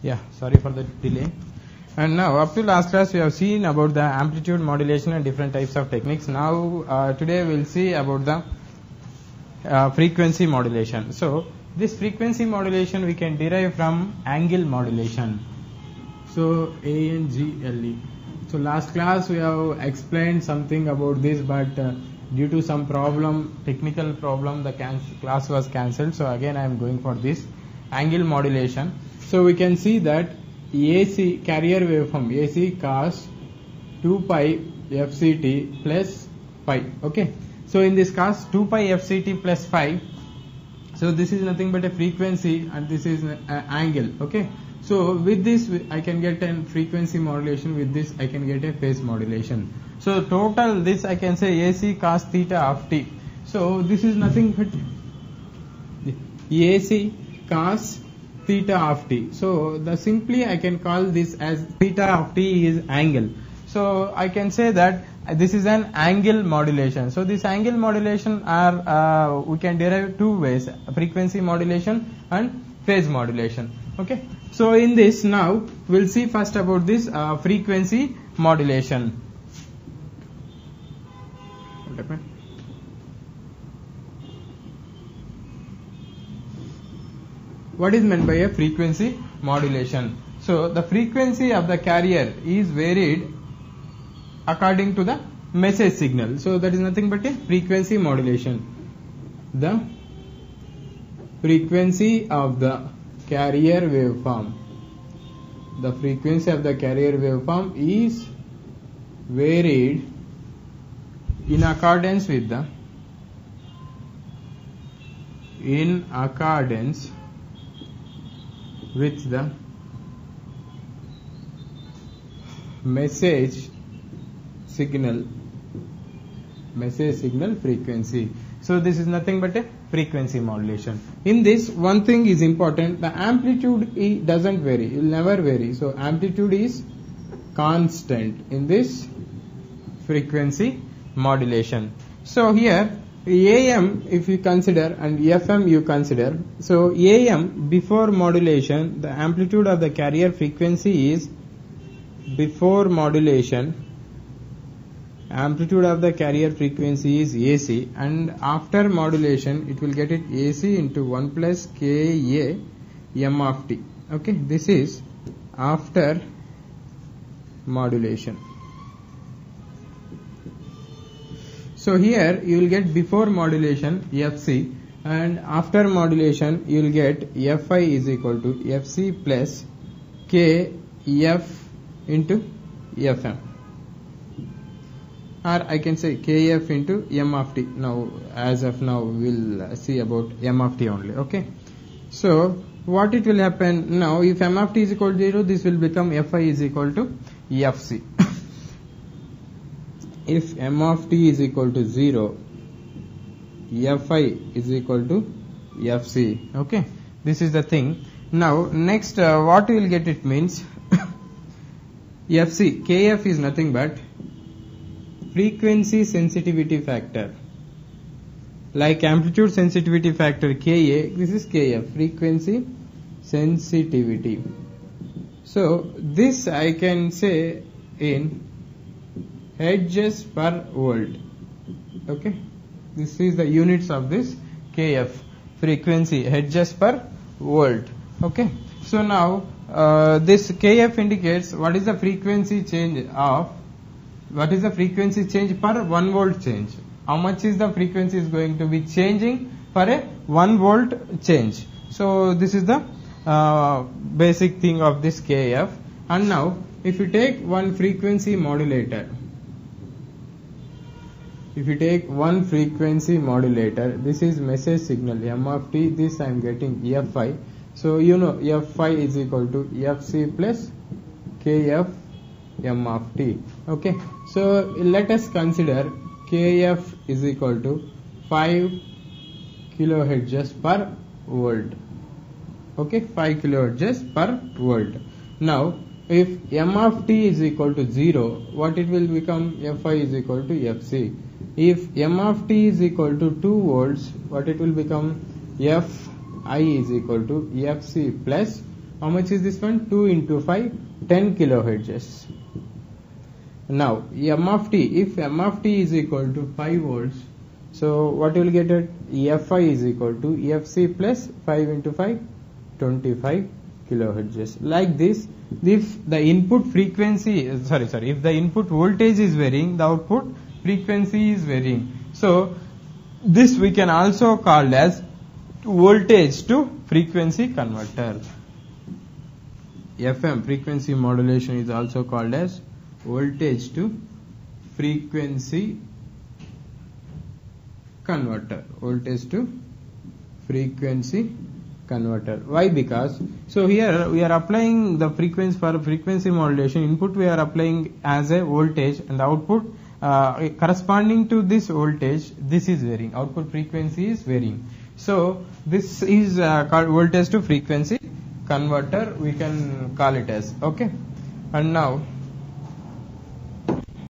Yeah, sorry for the delay. And now, up to last class, we have seen about the amplitude modulation and different types of techniques. Now, today we'll see about the frequency modulation. So, this frequency modulation we can derive from angle modulation. So, ANGLE. So, last class we have explained something about this, but due to some problem, technical problem, the class was cancelled. So, again I am going for this angle modulation. So, we can see that AC carrier waveform AC cos 2 pi FCT plus phi. Okay. So, in this cos 2 pi FCT plus phi, so this is nothing but a frequency and this is an angle. Okay. So, with this I can get a frequency modulation, with this I can get a phase modulation. So, total this I can say AC cos theta of t. So, this is nothing but AC cos theta of t. So, simply I can call this as theta of t is angle. So, I can say that this is an angle modulation. So, this angle modulation are we can derive two ways: frequency modulation and phase modulation. Okay. So, in this now we'll see first about this frequency modulation. What is meant by a frequency modulation? So, the frequency of the carrier is varied according to the message signal. So, that is nothing but a frequency modulation. The frequency of the carrier waveform. The frequency of the carrier waveform is varied in accordance with the message signal frequency. So, this is nothing but a frequency modulation. In this, one thing is important: the amplitude doesn't vary, it will never vary. So, amplitude is constant in this frequency modulation. So, here AM if you consider and FM you consider. So, AM before modulation, the amplitude of the carrier frequency is before modulation. Amplitude of the carrier frequency is AC, and after modulation it will get it AC into 1 plus Ka M of t. Okay, this is after modulation. So, here you will get before modulation Fc, and after modulation you will get Fi is equal to Fc plus Kf into Fm, or I can say Kf into M of t. Now, as of now we will see about M of t only. Okay. So, what it will happen now, if M of t is equal to 0, this will become Fi is equal to Fc. If M of t is equal to 0, Fi is equal to Fc. Okay. This is the thing. Now, next what we will get, it means Fc, Kf is nothing but frequency sensitivity factor. Like amplitude sensitivity factor Ka, this is Kf, frequency sensitivity. So, this I can say in hertz per volt. Okay, this is the units of this Kf, frequency hertz per volt. Okay, so now this Kf indicates what is the frequency change per 1 volt change. How much is the frequency is going to be changing for a 1 volt change. So, this is the basic thing of this Kf. And now, if you take one frequency modulator, this is message signal M of t, this I am getting Fi. So, you know Fi is equal to Fc plus Kf M of t. Okay. So, let us consider Kf is equal to 5 kilohertz per volt. Okay, 5 kilohertz per volt. Now, if M of t is equal to 0, what it will become? Fi is equal to Fc. If M of t is equal to 2 volts, what it will become? Fi is equal to Fc plus How much is this one? 2 into 5, 10 kilohertz. Now m of t, if m of t is equal to 5 volts, so what you will get at Fi is equal to Fc plus 5 into 5, 25 kilohertz. Like this, if the input frequency, if the input voltage is varying, the output frequency is varying. So this we can also call as voltage to frequency converter. FM, frequency modulation, is also called as voltage to frequency converter. Voltage to frequency converter. Why? Because so here we are applying the frequency for frequency modulation. Input we are applying as a voltage, and the output corresponding to this voltage, this is varying. Output frequency is varying. So this is called voltage to frequency converter. We can call it as, okay. And now